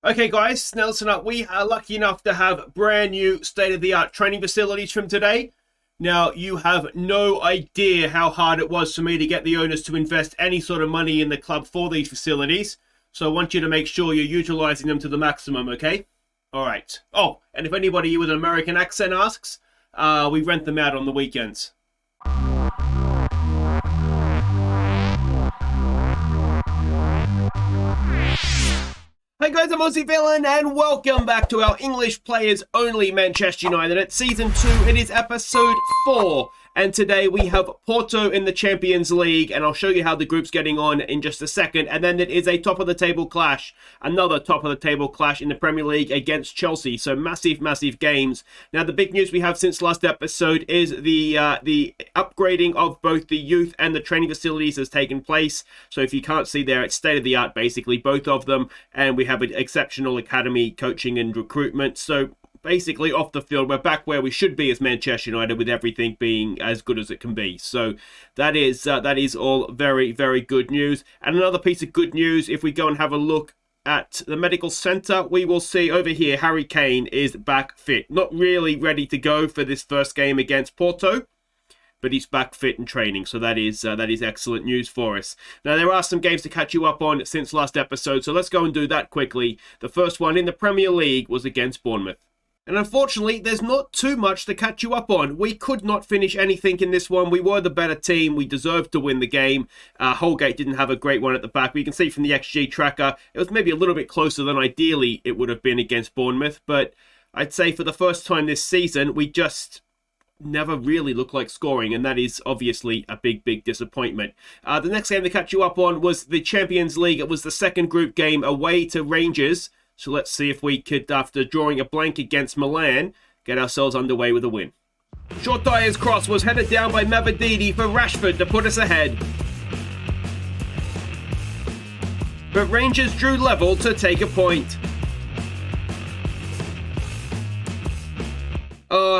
Okay guys, now listen up. We are lucky enough to have brand new state-of-the-art training facilities from today. Now, you have no idea how hard it was for me to get the owners to invest any sort of money in the club for these facilities. So I want you to make sure you're utilizing them to the maximum, okay? Alright. Oh, and if anybody with an American accent asks, we rent them out on the weekends. Hey guys, I'm Aussie Villain, and welcome back to our English Players Only Manchester United at Season 2. It is Episode 4, and today we have Porto in the Champions League, and I'll show you how the group's getting on in just a second. And then it is a top-of-the-table clash, another top-of-the-table clash in the Premier League against Chelsea. So massive, massive games. Now, the big news we have since last episode is the upgrading of both the youth and the training facilities has taken place. So if you can't see there, it's state-of-the-art, basically, both of them, and we have an exceptional academy coaching and recruitment. So basically off the field, we're back where we should be as Manchester United, with everything being as good as it can be. So that is all very, very good news. And another piece of good news, if we go and have a look at the medical centre, we will see over here Harry Kane is back fit. Not really ready to go for this first game against Porto, but he's back fit and training, so that is excellent news for us. Now, there are some games to catch you up on since last episode, so let's go and do that quickly. The first one in the Premier League was against Bournemouth. And unfortunately, there's not too much to catch you up on. We could not finish anything in this one. We were the better team. We deserved to win the game. Holgate didn't have a great one at the back. But you can see from the XG tracker, it was maybe a little bit closer than ideally it would have been against Bournemouth. But I'd say for the first time this season, we just never really looked like scoring, and that is obviously a big, big disappointment. The next game to catch you up on was the Champions League. It was the second group game away to Rangers. So let's see if we could, after drawing a blank against Milan, get ourselves underway with a win. Short Dyer's cross was headed down by Mavididi for Rashford to put us ahead. But Rangers drew level to take a point.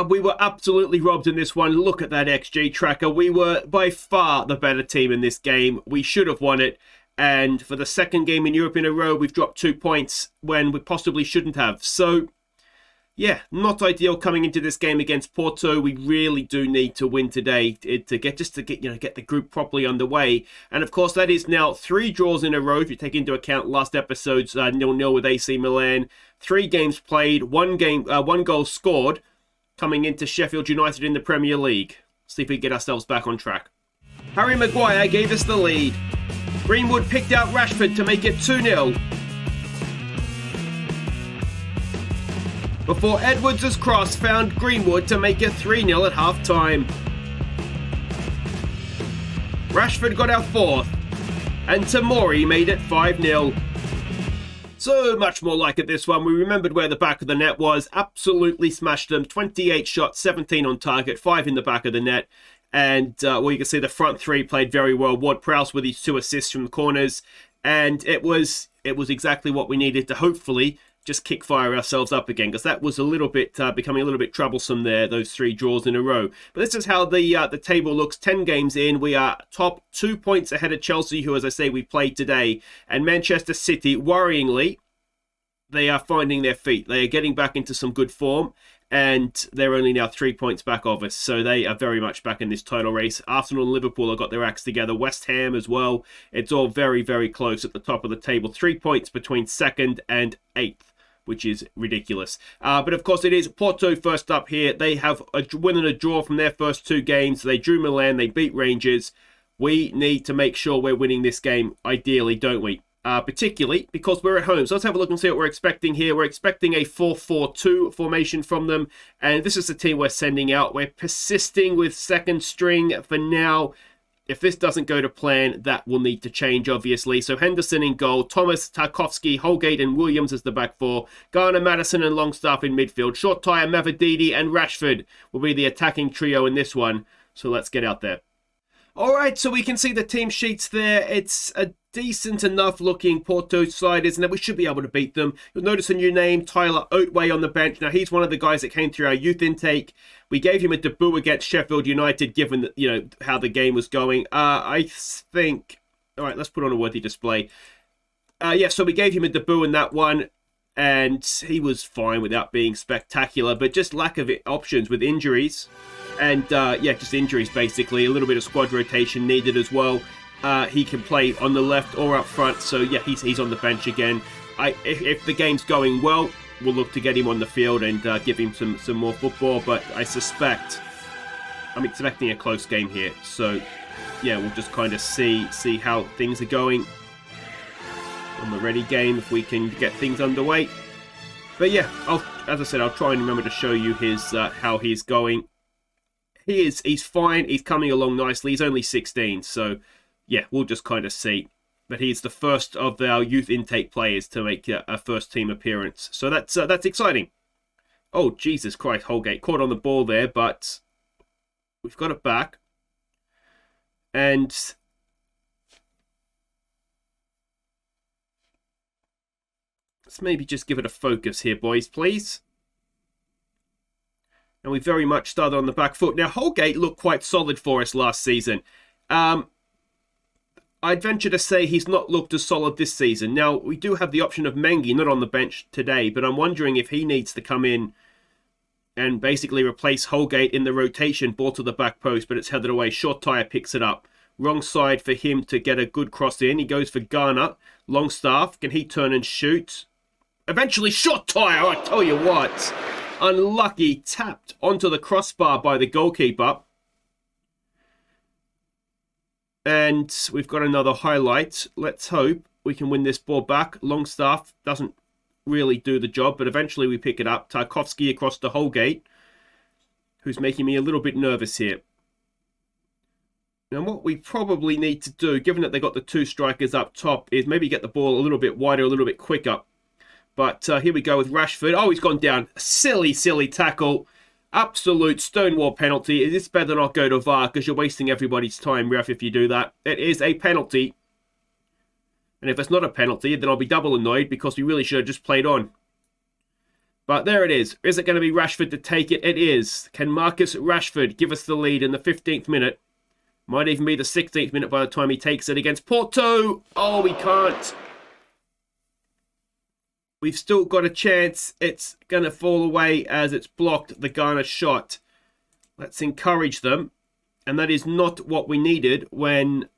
We were absolutely robbed in this one. Look at that XG tracker. We were by far the better team in this game. We should have won it. And for the second game in Europe in a row, we've dropped 2 points when we possibly shouldn't have. So, yeah, not ideal coming into this game against Porto. We really do need to win today to get the group properly underway. And of course, that is now 3 draws in a row. If you take into account last episode's 0-0 with AC Milan, 3 games played, 1 goal scored, coming into Sheffield United in the Premier League. See if we can get ourselves back on track. Harry Maguire gave us the lead. Greenwood picked out Rashford to make it 2-0. Before Edwards' cross found Greenwood to make it 3-0 at half-time. Rashford got our 4th, and Tamori made it 5-0. So much more like it this one. We remembered where the back of the net was. Absolutely smashed them. 28 shots, 17 on target, 5 in the back of the net. And, well, you can see the front 3 played very well. Ward-Prowse with his 2 assists from the corners. And it was exactly what we needed to hopefully just kick-fire ourselves up again. Because that was a little bit, becoming a little bit troublesome there, those 3 draws in a row. But this is how the table looks. 10 games in. We are top 2 points ahead of Chelsea, who, as I say, we played today. And Manchester City, worryingly, they are finding their feet. They are getting back into some good form. And they're only now 3 points back of us. So they are very much back in this title race. Arsenal and Liverpool have got their acts together. West Ham as well. It's all very, very close at the top of the table. 3 points between 2nd and 8th, which is ridiculous. But of course, it is Porto first up here. They have a win and a draw from their first 2 games. They drew Milan. They beat Rangers. We need to make sure we're winning this game, ideally, don't we? Particularly because we're at home. So let's have a look and see what we're expecting here. We're expecting a 4-4-2 formation from them. And this is the team we're sending out. We're persisting with second string for now. If this doesn't go to plan, that will need to change, obviously. So Henderson in goal, Thomas, Tarkowski, Holgate and Williams as the back 4. Garner, Madison and Longstaff in midfield. Short Tyre, Mavididi and Rashford will be the attacking trio in this one. So let's get out there. Alright, so we can see the team sheets there. It's a decent enough looking Porto side, isn't it? We should be able to beat them. You'll notice a new name, Tyler Oatway on the bench. Now, he's one of the guys that came through our youth intake. We gave him a debut against Sheffield United, given that, you know, how the game was going. I think... Alright, let's put on a worthy display. Yeah, so we gave him a debut in that one. and he was fine without being spectacular, but just lack of options with injuries. And yeah, just injuries basically. A little bit of squad rotation needed as well. He can play on the left or up front, so yeah, he's on the bench again. If the game's going well, we'll look to get him on the field and give him some more football, but I'm expecting a close game here. So yeah, we'll just kind of see how things are going on the ready game, if we can get things underway. But yeah, as I said, I'll try and remember to show you his how he's going. He's fine. He's coming along nicely. He's only 16, so yeah, we'll just kind of see. But he's the first of our youth intake players to make a first team appearance, so that's exciting. Oh Jesus Christ, Holgate caught on the ball there, but we've got it back. And let's maybe just give it a focus here, boys, please. And we very much started on the back foot. Now, Holgate looked quite solid for us last season. I'd venture to say he's not looked as solid this season. Now, we do have the option of Mengi, not on the bench today, but I'm wondering if he needs to come in and basically replace Holgate in the rotation, ball to the back post, but it's headed away. Short Tyre picks it up. Wrong side for him to get a good cross in. He goes for Garner. Longstaff, can he turn and shoot? Eventually, Short Tyre, I tell you what. Unlucky, tapped onto the crossbar by the goalkeeper. And we've got another highlight. Let's hope we can win this ball back. Longstaff doesn't really do the job, but eventually we pick it up. Tarkovsky across to Holgate, who's making me a little bit nervous here. Now, what we probably need to do, given that they got the two strikers up top, is maybe get the ball a little bit wider, a little bit quicker. But here we go with Rashford. Oh, he's gone down. Silly, silly tackle. Absolute stonewall penalty. Is this better not go to VAR? Because you're wasting everybody's time, ref, if you do that. It is a penalty. And if it's not a penalty, then I'll be double annoyed because we really should have just played on. But there it is. Is it going to be Rashford to take it? It is. Can Marcus Rashford give us the lead in the 15th minute? Might even be the 16th minute by the time he takes it against Porto. Oh, we can't. We've still got a chance. It's going to fall away as it's blocked the Garner shot. Let's encourage them. And that is not what we needed when...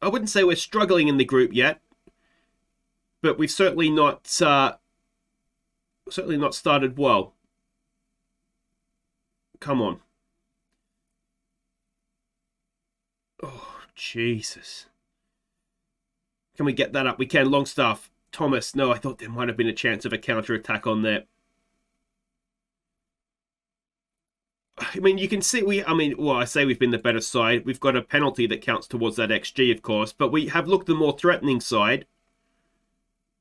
I wouldn't say we're struggling in the group yet. But we've certainly not started well. Come on. Oh, Jesus. Can we get that up? We can. Longstaff. Thomas. No, I thought there might have been a chance of a counter-attack on there. I mean, you can see I say we've been the better side. We've got a penalty that counts towards that XG, of course. But we have looked the more threatening side.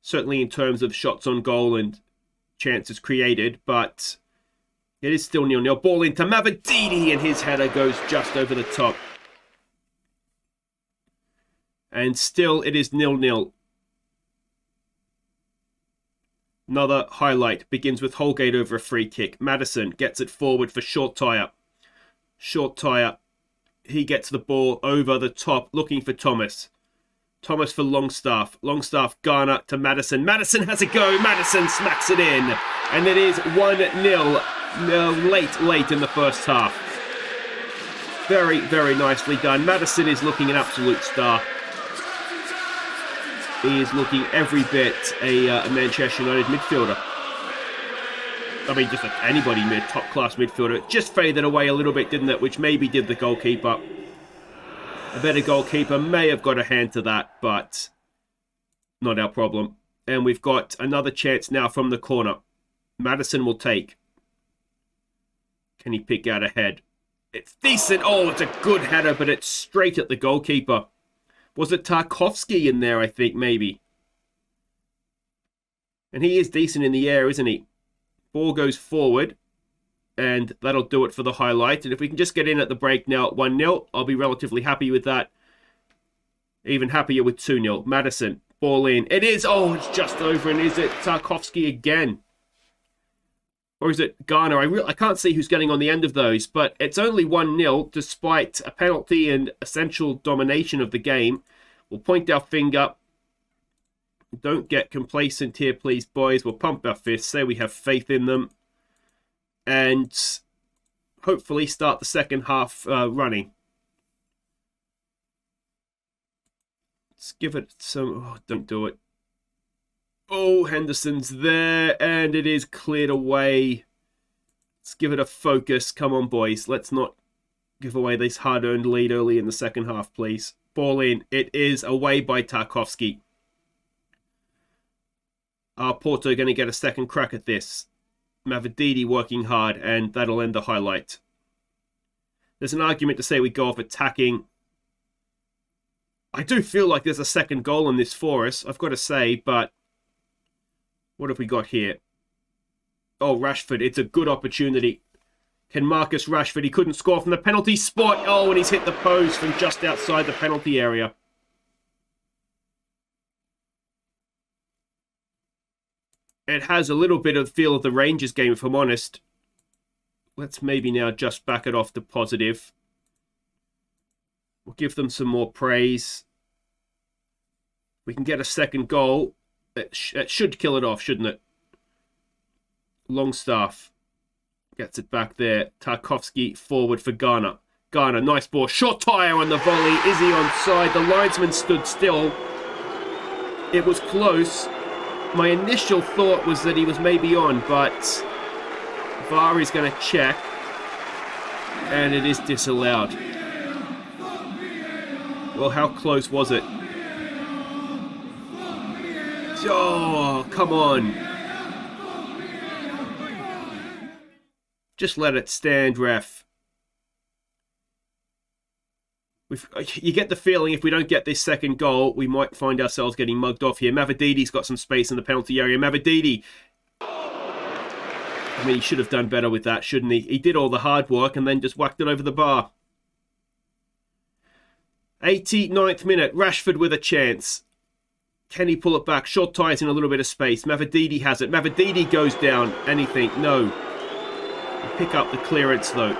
Certainly in terms of shots on goal and chances created. But it is still 0-0. Ball into Mavididi, and his header goes just over the top. And still it is 0-0. Another highlight begins with Holgate over a free kick. Maddison gets it forward for Short Tyre. Short Tyre. He gets the ball over the top, looking for Thomas. Thomas for Longstaff. Longstaff, Garner to Maddison. Maddison has a go. Maddison smacks it in. And it is 1-0 late in the first half. Very, very nicely done. Maddison is looking an absolute star. He is looking every bit a Manchester United midfielder. I mean, just anybody top-class midfielder. Just faded away a little bit, didn't it? Which maybe did the goalkeeper. A better goalkeeper may have got a hand to that, but not our problem. And we've got another chance now from the corner. Maddison will take. Can he pick out a head? It's decent. Oh, it's a good header, but it's straight at the goalkeeper. Was it Tarkovsky in there, I think, maybe? And he is decent in the air, isn't he? Ball goes forward. And that'll do it for the highlight. And if we can just get in at the break now at 1-0, I'll be relatively happy with that. Even happier with 2-0. Maddison, ball in. It is. Oh, it's just over. And is it Tarkovsky again? Or is it Garner? I can't see who's getting on the end of those, but it's only 1-0 despite a penalty and essential domination of the game. We'll point our finger. Don't get complacent here, please, boys. We'll pump our fists, say we have faith in them, and hopefully start the second half running. Let's give it some... Oh, don't do it. Oh, Henderson's there, and it is cleared away. Let's give it a focus. Come on, boys. Let's not give away this hard-earned lead early in the second half, please. Ball in. It is away by Tarkowski. Porto going to get a second crack at this. Mavididi working hard, and that'll end the highlight. There's an argument to say we go off attacking. I do feel like there's a second goal in this for us, I've got to say, but what have we got here? Oh, Rashford, it's a good opportunity. Can Marcus Rashford, he couldn't score from the penalty spot. Oh, and he's hit the post from just outside the penalty area. It has a little bit of feel of the Rangers game, if I'm honest. Let's maybe now just back it off to positive. We'll give them some more praise. We can get a second goal. It should kill it off, shouldn't it? Longstaff gets it back there. Tarkowski forward for Ghana. Ghana, nice ball. Short tire on the volley. Is he onside? The linesman stood still. It was close. My initial thought was that he was maybe on, but VAR is going to check. And it is disallowed. Well, how close was it? Oh, come on. Just let it stand, ref. You get the feeling if we don't get this second goal, we might find ourselves getting mugged off here. Mavididi's got some space in the penalty area. Mavididi. I mean, he should have done better with that, shouldn't he? He did all the hard work and then just whacked it over the bar. 89th minute. Rashford with a chance. Can he pull it back? Short ties in a little bit of space. Mavididi has it. Mavididi goes down. Anything? No. Pick up the clearance, though.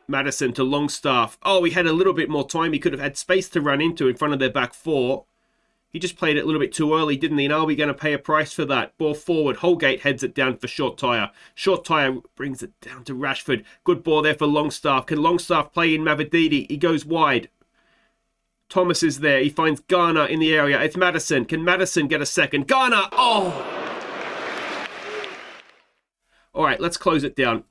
Maddison to Longstaff. Oh, he had a little bit more time. He could have had space to run into in front of their back four. He just played it a little bit too early, didn't he? And are we going to pay a price for that? Ball forward. Holgate heads it down for Short Tire. Short Tire brings it down to Rashford. Good ball there for Longstaff. Can Longstaff play in Mavididi? He goes wide. Thomas is there. He finds Ghana in the area. It's Maddison. Can Maddison get a second? Ghana! Oh! All right, let's close it down.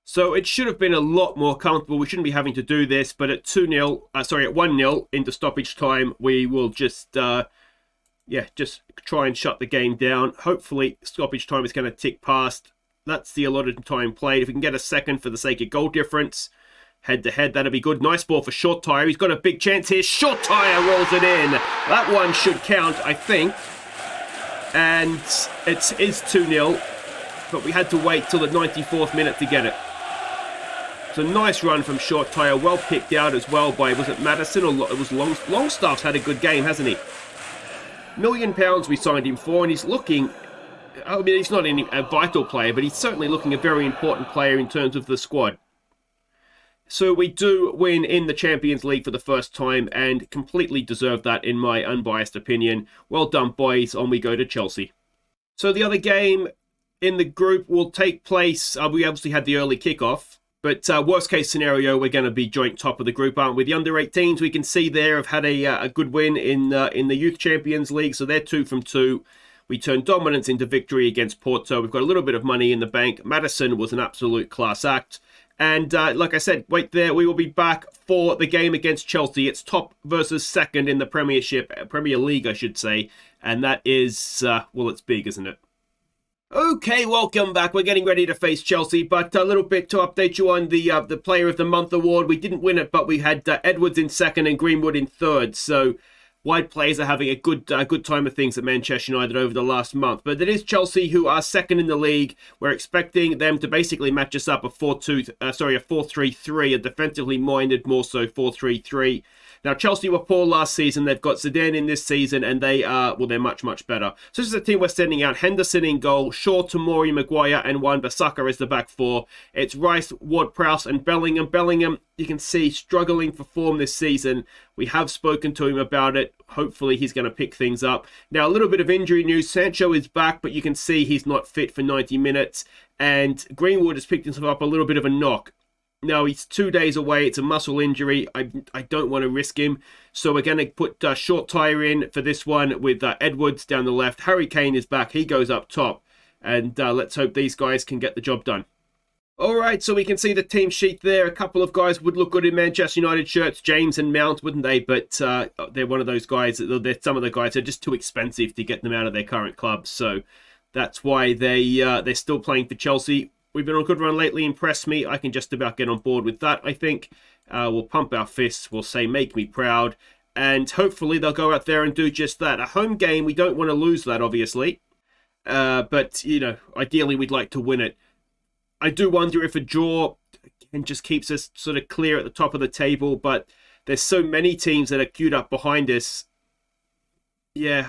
So it should have been a lot more comfortable. We shouldn't be having to do this, but at 1-0 into stoppage time, we will just try and shut the game down. Hopefully, stoppage time is going to tick past. That's the allotted time played. If we can get a second for the sake of goal difference, head to head, that'll be good. Nice ball for Short Tire. He's got a big chance here. Short Tire rolls it in. That one should count, I think. And it is 2-0, but we had to wait till the 94th minute to get it. It's a nice run from Short Tire, well picked out as well by, was it Maddison or it was Longstaff's had a good game, hasn't he? £1 million we signed him for, and he's looking, I mean, he's not a vital player, but he's certainly looking a very important player in terms of the squad. So we do win in the Champions League for the first time, and completely deserve that in my unbiased opinion. Well done, boys. On we go to Chelsea. So the other game in the group will take place, we obviously had the early kickoff. But worst case scenario, we're going to be joint top of the group, aren't we? The under-18s we can see there have had a good win in the Youth Champions League, so they're 2 from 2. We turned dominance into victory against Porto. We've got a little bit of money in the bank. Maddison was an absolute class act. And like I said, wait there, we will be back for the game against Chelsea. It's top versus second in the Premier League, I should say. And that is, well, it's big, isn't it? Okay, welcome back. We're getting ready to face Chelsea, but a little bit to update you on the Player of the Month award. We didn't win it, but we had Edwards in second and Greenwood in third. So wide players are having a good time of things at Manchester United over the last month. But it is Chelsea who are second in the league. We're expecting them to basically match us up a 4-3-3, a defensively minded, more so 4-3-3. Now, Chelsea were poor last season. They've got Zidane in this season, and they're much, much better. So this is the team we're sending out. Henderson in goal, Shaw, Tomori, Maguire, and Wan-Bissaka as the back four. It's Rice, Ward-Prowse, and Bellingham. Bellingham, you can see, struggling for form this season. We have spoken to him about it. Hopefully, he's going to pick things up. Now, a little bit of injury news. Sancho is back, but you can see he's not fit for 90 minutes. And Greenwood has picked himself up a little bit of a knock. Now, he's 2 days away. It's a muscle injury. I don't want to risk him. So we're going to put short tire in for this one with Edwards down the left. Harry Kane is back. He goes up top. And let's hope these guys can get the job done. All right, so we can see the team sheet there. A couple of guys would look good in Manchester United shirts, James and Mount, wouldn't they? But they're one of those guys. Some of the guys are just too expensive to get them out of their current clubs. So that's why they're still playing for Chelsea. We've been on a good run lately, impressed me. I can just about get on board with that, I think. We'll pump our fists. We'll say, make me proud. And hopefully they'll go out there and do just that. A home game, we don't want to lose that, obviously. But, you know, ideally we'd like to win it. I do wonder if a draw just keeps us sort of clear at the top of the table. But there's so many teams that are queued up behind us. Yeah,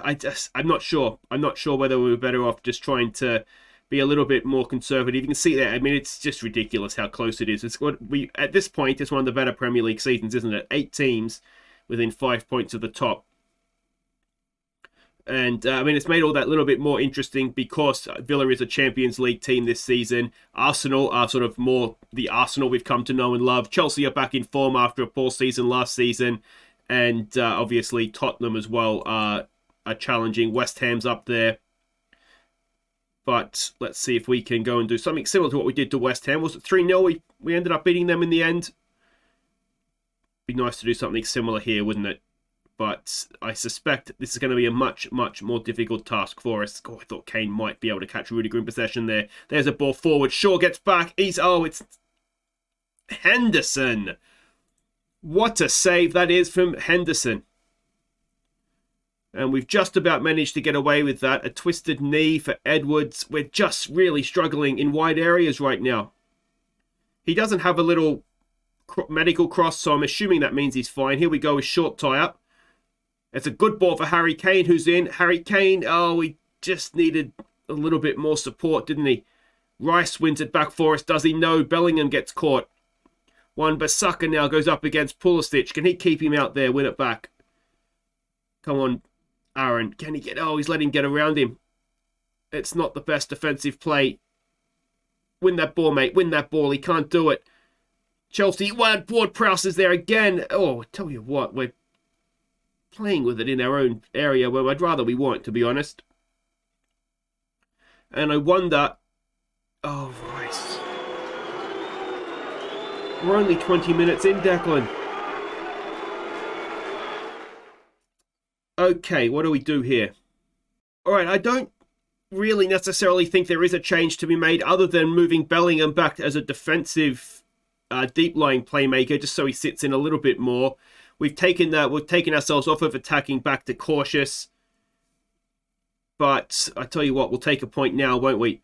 I'm not sure. I'm not sure whether we were better off just trying to be a little bit more conservative. You can see that. I mean, it's just ridiculous how close it is. It's what at this point, it's one of the better Premier League seasons, isn't it? 8 teams within 5 points of the top. And, I mean, it's made all that little bit more interesting because Villa is a Champions League team this season. Arsenal are sort of more the Arsenal we've come to know and love. Chelsea are back in form after a poor season last season. And, obviously, Tottenham as well are challenging. West Ham's up there. But let's see if we can go and do something similar to what we did to West Ham. Was it 3-0? We ended up beating them in the end. Be nice to do something similar here, wouldn't it? But I suspect this is going to be a much, much more difficult task for us. Oh, I thought Kane might be able to catch Rudiger in possession there. There's a ball forward. Shaw gets back. It's Henderson. What a save that is from Henderson. And we've just about managed to get away with that. A twisted knee for Edwards. We're just really struggling in wide areas right now. He doesn't have a little medical cross, so I'm assuming that means he's fine. Here we go with short tie-up. It's a good ball for Harry Kane, who's in. Harry Kane, he just needed a little bit more support, didn't he? Rice wins it back for us. Does he? No. Bellingham gets caught. Wan-Bissaka now goes up against Pulisic. Can he keep him out there? Win it back. Come on. Aaron, can he get... he's letting him get around him. It's not the best defensive play. Win that ball, mate. Win that ball. He can't do it. Chelsea, Ward-Prowse is there again. Oh, I tell you what, we're playing with it in our own area where I'd rather we weren't, to be honest. And I wonder... Oh, Rice. We're only 20 minutes in, Declan. Okay, what do we do here? Alright, I don't really necessarily think there is a change to be made other than moving Bellingham back as a defensive deep-lying playmaker just so he sits in a little bit more. We've taken ourselves off of attacking back to cautious. But I tell you what, we'll take a point now, won't we?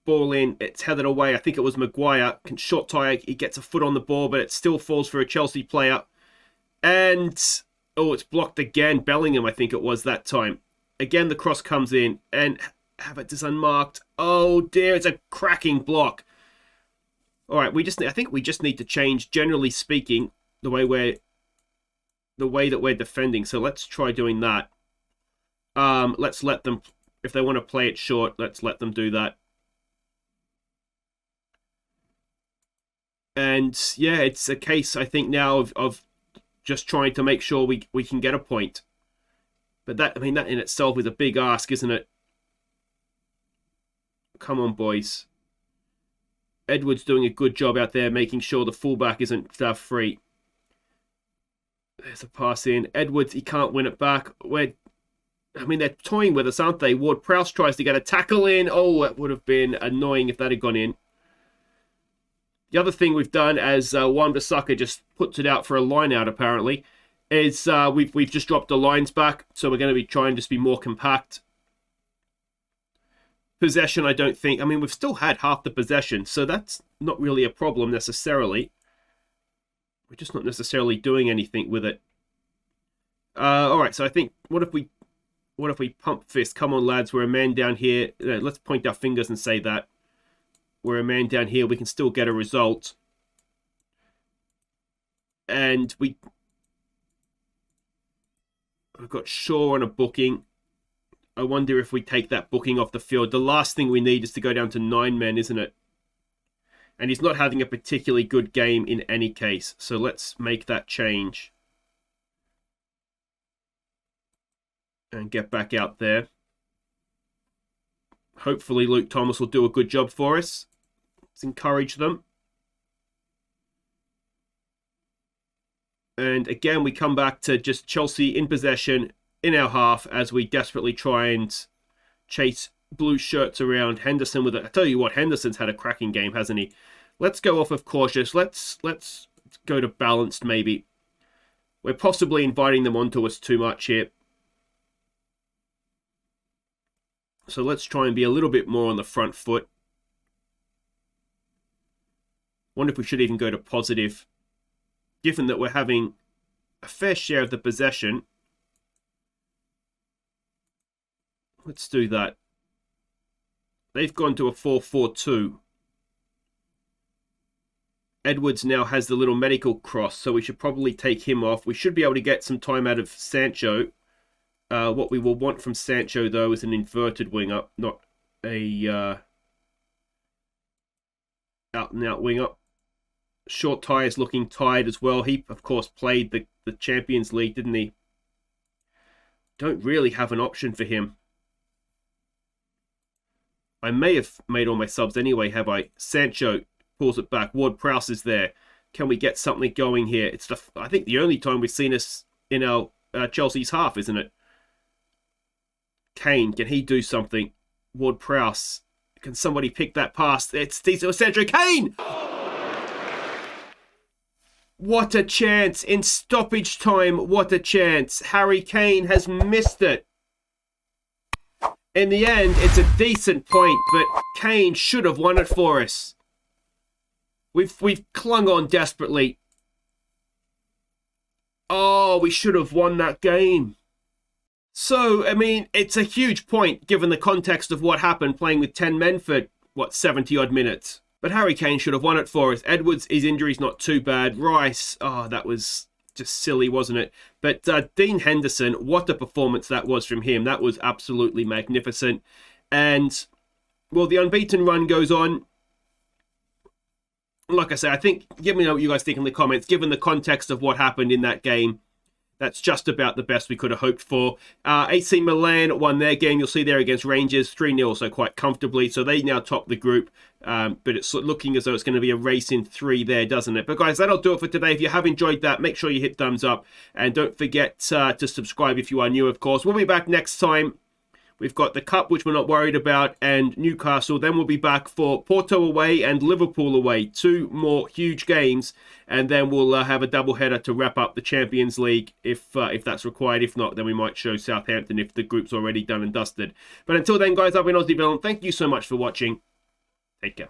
Ball in, it's headed away. I think it was Maguire. Short tire, he gets a foot on the ball, but it still falls for a Chelsea player. And... it's blocked again. Bellingham, I think it was that time. Again, the cross comes in and Havertz is unmarked. Oh dear, it's a cracking block. All right, I think we just need to change, generally speaking, the way that we're defending. So let's try doing that. Let's let them, if they want to play it short, let's let them do that. And yeah, it's a case, I think, now of just trying to make sure we can get a point. But that in itself is a big ask, isn't it? Come on, boys. Edwards doing a good job out there, making sure the fullback isn't free. There's a pass in. Edwards, he can't win it back. They're toying with us, aren't they? Ward-Prowse tries to get a tackle in. Oh, it would have been annoying if that had gone in. The other thing we've done, as Wan-Bissaka just puts it out for a line out, apparently, is we've just dropped the lines back. So we're going to be trying to just be more compact. Possession, I don't think... we've still had half the possession, so that's not really a problem necessarily. We're just not necessarily doing anything with it. All right, so I think, what if we pump fist? Come on, lads, we're a man down here. Let's point our fingers and say that. We're a man down here. We can still get a result. And we've got Shaw on a booking. I wonder if we take that booking off the field. The last thing we need is to go down to 9 men, isn't it? And he's not having a particularly good game in any case. So let's make that change. And get back out there. Hopefully Luke Thomas will do a good job for us. Let's encourage them. And again, we come back to just Chelsea in possession in our half as we desperately try and chase blue shirts around. Henderson with it. I tell you what, Henderson's had a cracking game, hasn't he? Let's go off of cautious. Let's go to balanced maybe. We're possibly inviting them onto us too much here. So let's try and be a little bit more on the front foot. Wonder if we should even go to positive. Given that we're having a fair share of the possession. Let's do that. They've gone to a 4-4-2. Edwards now has the little medical cross, so we should probably take him off. We should be able to get some time out of Sancho. What we will want from Sancho, though, is an inverted winger, not a out-and-out winger. Short Tie is looking tired as well. He, of course, played the Champions League, didn't he? Don't really have an option for him. I may have made all my subs anyway, have I? Sancho pulls it back. Ward-Prowse is there. Can we get something going here? It's I think the only time we've seen us in our Chelsea's half, isn't it? Kane, can he do something? Ward-Prowse, can somebody pick that pass? It's Cedric Kane! What a chance. In stoppage time, what a chance. Harry Kane has missed it. In the end, it's a decent point, but Kane should have won it for us. We've clung on desperately. Oh, we should have won that game. So, I mean, it's a huge point given the context of what happened playing with 10 men for, 70-odd minutes. But Harry Kane should have won it for us. Edwards, his injury's not too bad. Rice, that was just silly, wasn't it? But Dean Henderson, what a performance that was from him. That was absolutely magnificent. And, well, the unbeaten run goes on. Like I say, I think, give me know what you guys think in the comments. Given the context of what happened in that game, that's just about the best we could have hoped for. AC Milan won their game. You'll see there against Rangers, 3-0, so quite comfortably. So they now top the group. But it's looking as though it's going to be a race in 3 there, doesn't it? But guys, that'll do it for today. If you have enjoyed that, make sure you hit thumbs up. And don't forget to subscribe if you are new, of course. We'll be back next time. We've got the Cup, which we're not worried about, and Newcastle. Then we'll be back for Porto away and Liverpool away. 2 more huge games. And then we'll have a doubleheader to wrap up the Champions League if that's required. If not, then we might show Southampton if the group's already done and dusted. But until then, guys, I've been Aussie Villain. Thank you so much for watching. Take care.